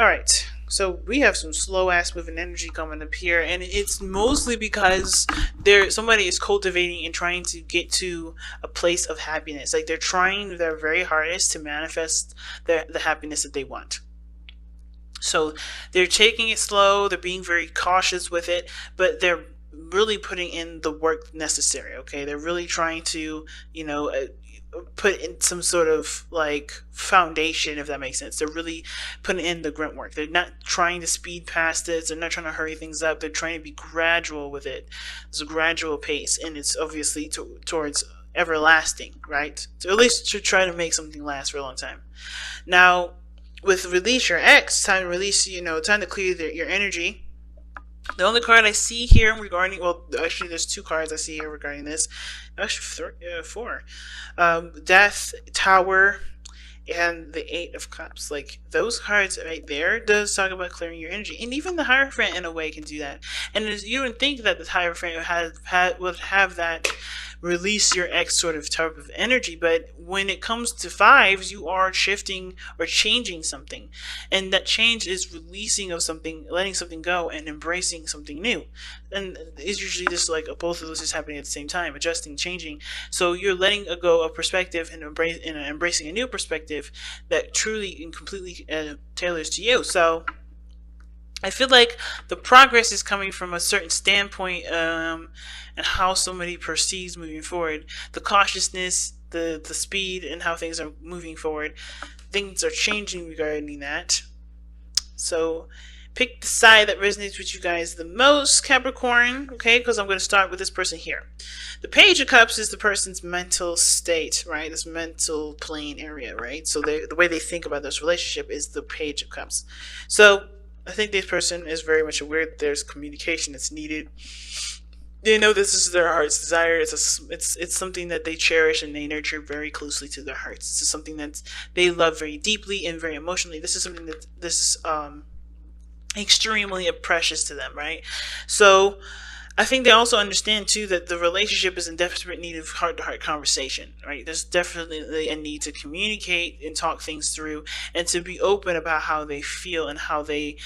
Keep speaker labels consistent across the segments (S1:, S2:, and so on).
S1: All right. So we have some slow ass moving energy coming up here, and it's mostly because somebody is cultivating and trying to get to a place of happiness. Like they're trying their very hardest to manifest the happiness that they want. So they're taking it slow, they're being very cautious with it, but they're really putting in the work necessary, okay? They're really trying to, you know, put in some sort of like foundation, if that makes sense. They're really putting in the grunt work. They're not trying to speed past it, they're not trying to hurry things up, they're trying to be gradual with it. It's a gradual pace, and it's obviously towards everlasting, right? So at least to try to make something last for a long time. Now, with release your X, time to release, time to clear your energy. The only card I see here regarding, well, actually, there's two cards I see here regarding this. Actually, four. Death, Tower, and the Eight of Cups. Like, those cards right there does talk about clearing your energy. And even the Hierophant, in a way, can do that. And you would think that the Hierophant would have that release your X sort of type of energy, but when it comes to fives, you are shifting or changing something, and that change is releasing of something, letting something go, and embracing something new. And it's usually just like both of those is happening at the same time, adjusting, changing. So you're letting go of perspective and embracing a new perspective that truly and completely tailors to you. So I feel like the progress is coming from a certain standpoint, and how somebody perceives moving forward. The cautiousness, the speed, and how things are moving forward. Things are changing regarding that. So pick the side that resonates with you guys the most, Capricorn, okay? Because I'm going to start with this person here. The Page of Cups is the person's mental state, right? This mental plane area, right? So the way they think about this relationship is the Page of Cups. So I think this person is very much aware that there's communication that's needed. They know this is their heart's desire. It's something that they cherish and they nurture very closely to their hearts. This is something that they love very deeply and very emotionally. This is something that this is extremely precious to them, right? So I think they also understand too that the relationship is in desperate need of heart-to-heart conversation, right? There's definitely a need to communicate and talk things through, and to be open about how they feel and how they,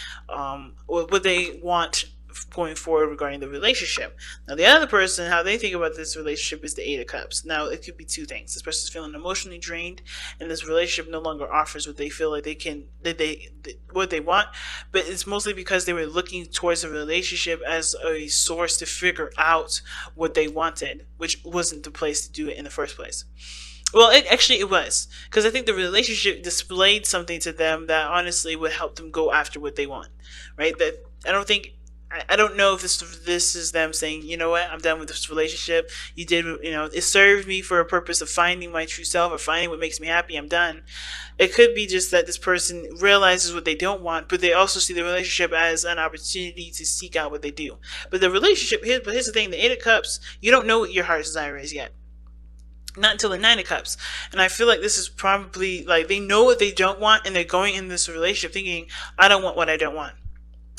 S1: what they want going forward regarding the relationship. Now, the other person, how they think about this relationship is the Eight of Cups. Now, it could be two things. This person's feeling emotionally drained, and this relationship no longer offers what they feel like what they want. But it's mostly because they were looking towards a relationship as a source to figure out what they wanted, which wasn't the place to do it in the first place. Well, it was, because I think the relationship displayed something to them that honestly would help them go after what they want, right? That I don't know if this is them saying, you know what, I'm done with this relationship. You did, it served me for a purpose of finding my true self or finding what makes me happy. I'm done. It could be just that this person realizes what they don't want, but they also see the relationship as an opportunity to seek out what they do. But the relationship, here's the thing, the Eight of Cups, you don't know what your heart's desire is yet. Not until the Nine of Cups. And I feel like this is probably, like, they know what they don't want, and they're going in this relationship thinking, I don't want what I don't want.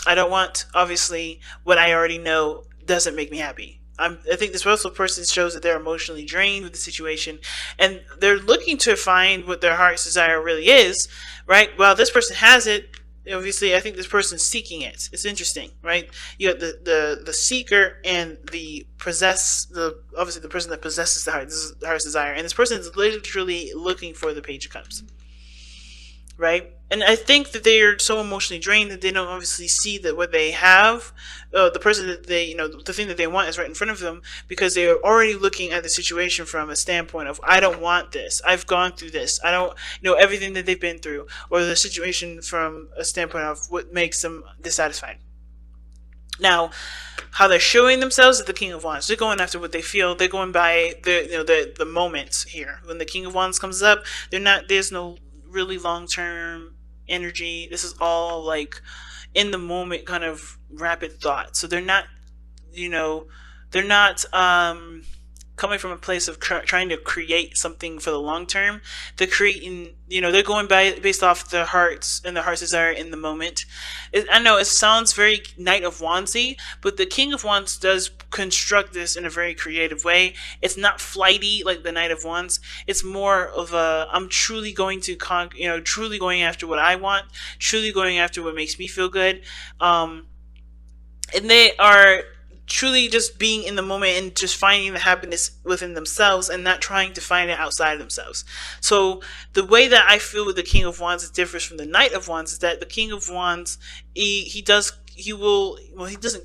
S1: I don't want, obviously, what I already know doesn't make me happy. I think this also person shows that they're emotionally drained with the situation, and they're looking to find what their heart's desire really is, right? Well, this person has it. Obviously, I think this person's seeking it. It's interesting, right? You got the seeker and obviously the person that possesses the heart's desire, and this person is literally looking for the Page of Cups, right? And I think that they are so emotionally drained that they don't obviously see that what they have, the person that they, the thing that they want is right in front of them, because they are already looking at the situation from a standpoint of, I don't want this. I've gone through this. I don't know everything that they've been through, or the situation from a standpoint of what makes them dissatisfied. Now, how they're showing themselves is the King of Wands. They're going after what they feel. They're going by the moments here. When the King of Wands comes up, there's no really long-term energy. This is all like in the moment kind of rapid thought. So they're not coming from a place of trying to create something for the long term. They're creating, they're going by based off their hearts and their heart's desire in the moment. I know it sounds very Knight of Wandsy, but the King of Wands does construct this in a very creative way. It's not flighty like the Knight of Wands. It's more of a, I'm truly going to truly going after what I want, truly going after what makes me feel good. And they are truly just being in the moment and just finding the happiness within themselves and not trying to find it outside of themselves. So the way that I feel with the King of Wands differs from the Knight of Wands is that the King of Wands, he doesn't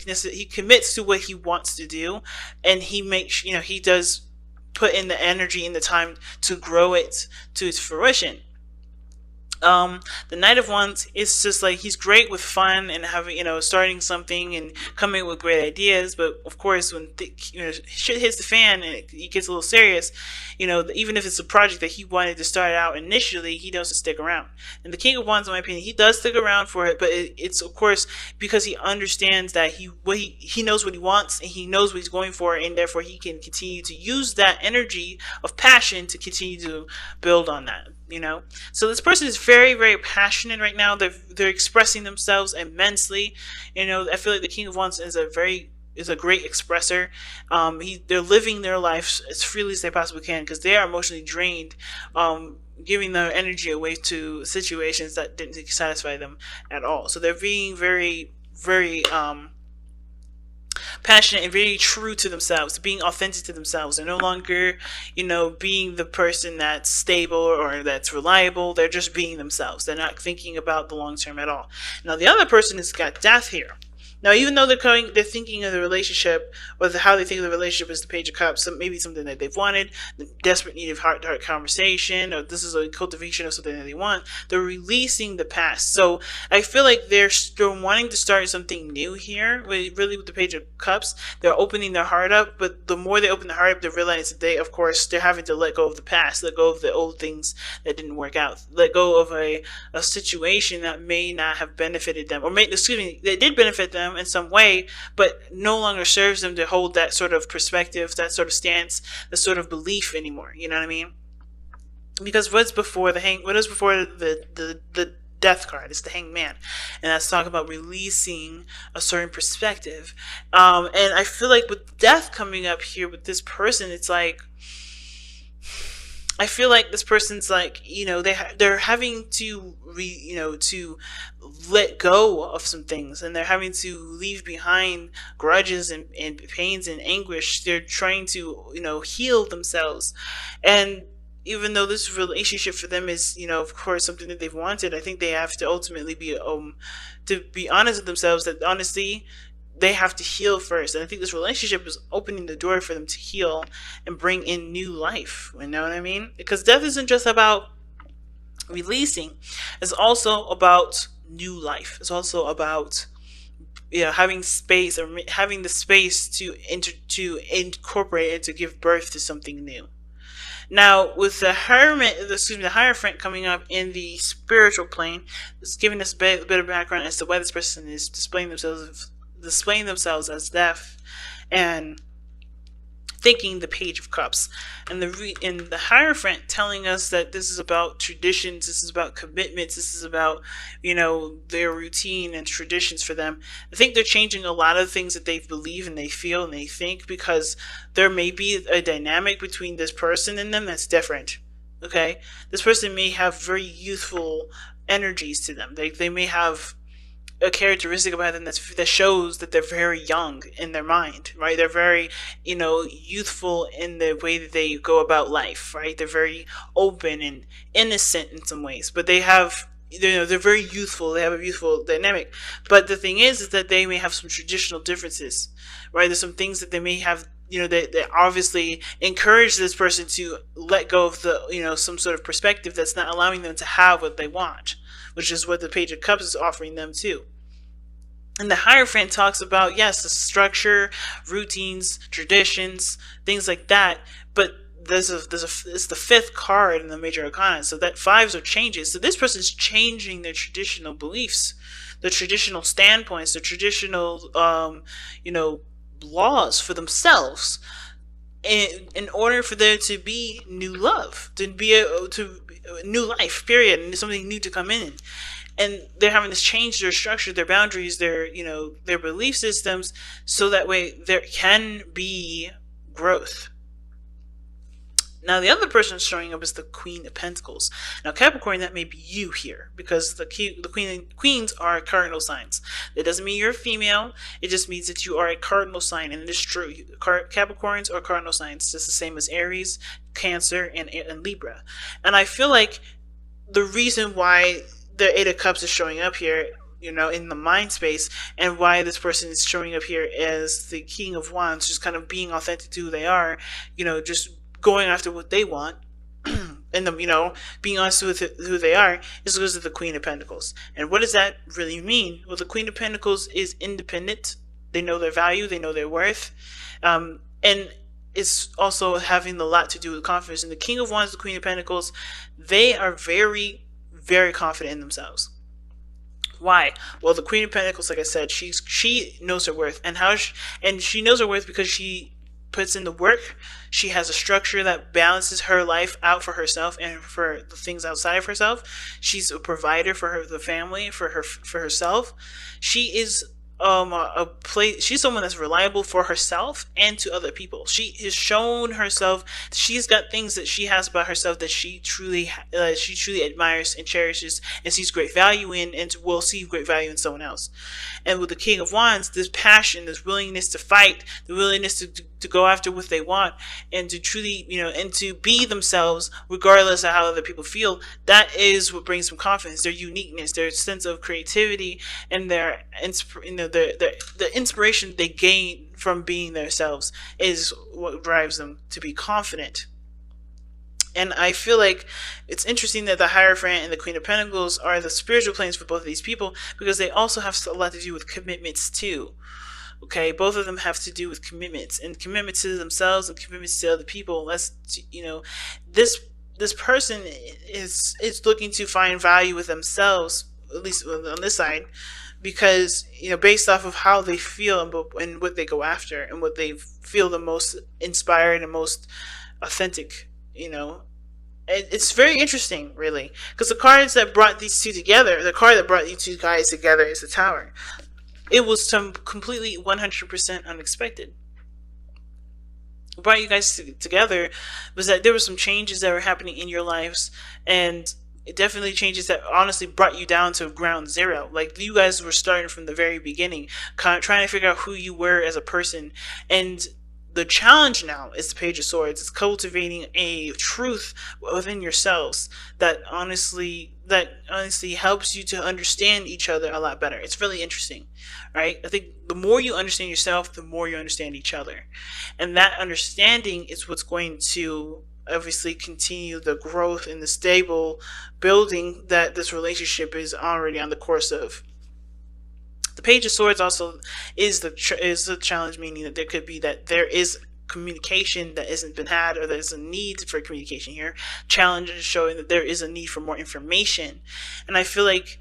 S1: necessarily, he commits to what he wants to do, and he makes, he does put in the energy and the time to grow it to its fruition. The Knight of Wands is just like, he's great with fun and having, starting something and coming up with great ideas. But of course, when shit hits the fan and it gets a little serious, even if it's a project that he wanted to start out initially, he doesn't stick around. And the King of Wands, in my opinion, he does stick around for it, but it's of course because he understands that he knows what he wants and he knows what he's going for, and therefore he can continue to use that energy of passion to continue to build on that. So this person is very, very passionate right now. They're expressing themselves immensely. I feel like the King of Wands is a great expresser. They're living their life as freely as they possibly can because they are emotionally drained, giving their energy away to situations that didn't satisfy them at all. So they're being very, very passionate and very true to themselves, being authentic to themselves. They're no longer, being the person that's stable or that's reliable. They're just being themselves. They're not thinking about the long term at all. Now, the other person has got Death here. Now, even though they're thinking of the relationship, or how they think of the relationship is the Page of Cups, maybe something that they've wanted, the desperate need of heart-to-heart conversation, or this is a cultivation of something that they want, they're releasing the past. So I feel like they're still wanting to start something new here, with the Page of Cups. They're opening their heart up, but the more they open their heart up, they realize that they're having to let go of the past, let go of the old things that didn't work out, let go of a situation that may not have benefited them, or that did benefit them in some way, but no longer serves them to hold that sort of perspective, that sort of stance, that sort of belief anymore. You know what I mean? Because what is before the Death card? It's the Hanged Man, and that's talking about releasing a certain perspective. And I feel like with Death coming up here with this person, it's like, I feel like this person's like, they're having to to let go of some things, and they're having to leave behind grudges and pains and anguish. They're trying to, heal themselves. And even though this relationship for them is, of course, something that they've wanted, I think they have to ultimately be, to be honest with themselves, that honestly, they have to heal first. And I think this relationship is opening the door for them to heal and bring in new life. You know what I mean? Because death isn't just about releasing. It's also about new life. It's also about having space, or having the space to incorporate and to give birth to something new. Now, with the Hierophant coming up in the spiritual plane, it's giving us a bit of background as to why this person is displaying themselves as death and thinking the Page of Cups, and the Hierophant telling us that this is about traditions, this is about commitments, this is about their routine and traditions for them. I think they're changing a lot of things that they believe and they feel and they think, because there may be a dynamic between this person and them that's different. Okay, this person may have very youthful energies to them. They may have a characteristic about them that shows that they're very young in their mind, right? They're very, youthful in the way that they go about life, right? They're very open and innocent in some ways, but they're very youthful. They have a youthful dynamic. But the thing is that they may have some traditional differences, right? There's some things that they may have, they obviously encourage this person to let go of the, some sort of perspective that's not allowing them to have what they want, which is what the Page of Cups is offering them too. And the Hierophant talks about, yes, the structure, routines, traditions, things like that. But it's the fifth card in the Major Arcana, so that fives are changes. So this person's changing their traditional beliefs, the traditional standpoints, the traditional, laws for themselves. in order for there to be new love, to be to new life, period, and something new to come in. And they're having to change their structure, their boundaries, their their belief systems, so that way there can be growth. Now the other person showing up is the Queen of Pentacles. Now Capricorn, that may be you here, because the queens are cardinal signs. That doesn't mean you're a female. It just means that you are a cardinal sign, and it is true. Capricorns are cardinal signs, just the same as Aries, Cancer, and Libra. And I feel like the reason why the Eight of Cups is showing up here, in the mind space, and why this person is showing up here as the King of Wands, just kind of being authentic to who they are, just going after what they want, and being honest with who they are, is because of the Queen of Pentacles. And what does that really mean? Well, the Queen of Pentacles is independent. They know their value. They know their worth. And it's also having a lot to do with confidence. And the King of Wands, the Queen of Pentacles, they are very, very confident in themselves. Why? Well, the Queen of Pentacles, like I said, she knows her worth, and she knows her worth because she puts in the work. She has a structure that balances her life out for herself and for the things outside of herself. She's a provider for the family, for herself. She is she's someone that's reliable for herself and to other people. She has shown herself. She's got things that she has about herself that she truly admires and cherishes and sees great value in, and will see great value in someone else. And with the King of Wands, this passion, this willingness to fight, the willingness to go after what they want, and to truly, and to be themselves regardless of how other people feel, that is what brings them confidence. Their uniqueness, their sense of creativity, and their the inspiration they gain from being themselves is what drives them to be confident. And I feel like it's interesting that the Hierophant and the Queen of Pentacles are the spiritual planes for both of these people, because they also have a lot to do with commitments too. Okay, both of them have to do with commitments, and commitments to themselves and commitments to other people. That's, this person is looking to find value with themselves, at least on this side, because based off of how they feel and what they go after and what they feel the most inspired and most authentic. It's very interesting, really, because the cards that brought these two together, the card that brought these two guys together, is the Tower. It was completely 100% unexpected. What brought you guys together was that there were some changes that were happening in your lives, and it definitely changes that honestly brought you down to ground zero. Like, you guys were starting from the very beginning, kind of trying to figure out who you were as a person. And the challenge now is the Page of Swords. It's cultivating a truth within yourselves that honestly helps you to understand each other a lot better. It's really interesting, right? I think the more you understand yourself, the more you understand each other. And that understanding is what's going to obviously continue the growth and the stable building that this relationship is already on the course of. The Page of Swords also is the challenge, meaning that there is communication that hasn't been had, or there's a need for communication here. Challenge is showing that there is a need for more information. And I feel like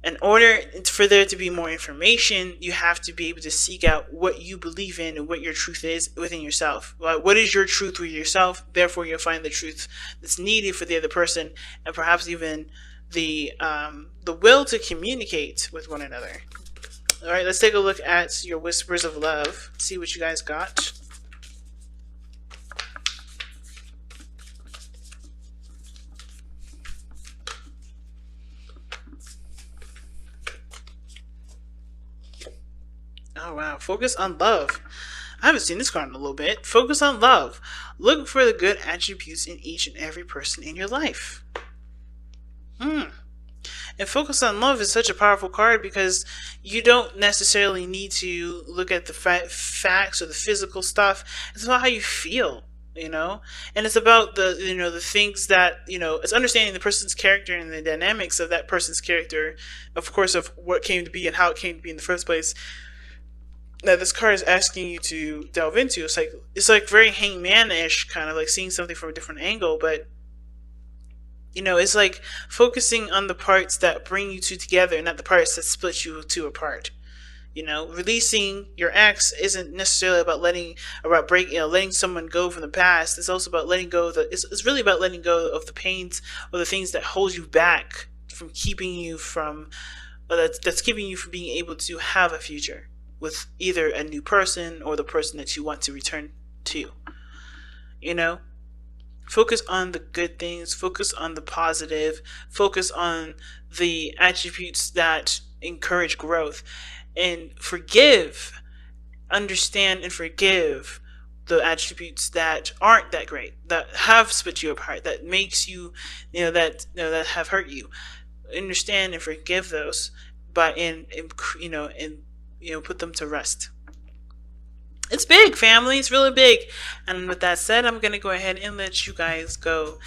S1: in order for there to be more information, you have to be able to seek out what you believe in and what your truth is within yourself. What is your truth with yourself? Therefore, you'll find the truth that's needed for the other person, and perhaps even the will to communicate with one another. All right, let's take a look at your Whispers of Love. See what you guys got. Oh wow, focus on love. I haven't seen this card in a little bit. Focus on love. Look for the good attributes in each and every person in your life. And Focus on Love is such a powerful card because you don't necessarily need to look at the facts or the physical stuff. It's about how you feel, and it's about the the things that it's understanding the person's character and the dynamics of that person's character, of course, of what came to be and how it came to be in the first place. That this card is asking you to delve into. It's like very Hangman-ish, kind of like seeing something from a different angle, but it's like focusing on the parts that bring you two together, not the parts that split you two apart. Releasing your ex isn't necessarily letting someone go from the past. It's also about letting go of it's really about letting go of the pains or the things that hold you back from keeping you from that's keeping you from being able to have a future with either a new person or the person that you want to return to. You know, focus on the good things, focus on the positive, focus on the attributes that encourage growth, and understand and forgive the attributes that aren't that great, that have split you apart, that makes you, that have hurt you. Understand and forgive those, but put them to rest. It's big, family. It's really big. And with that said, I'm going to go ahead and let you guys go.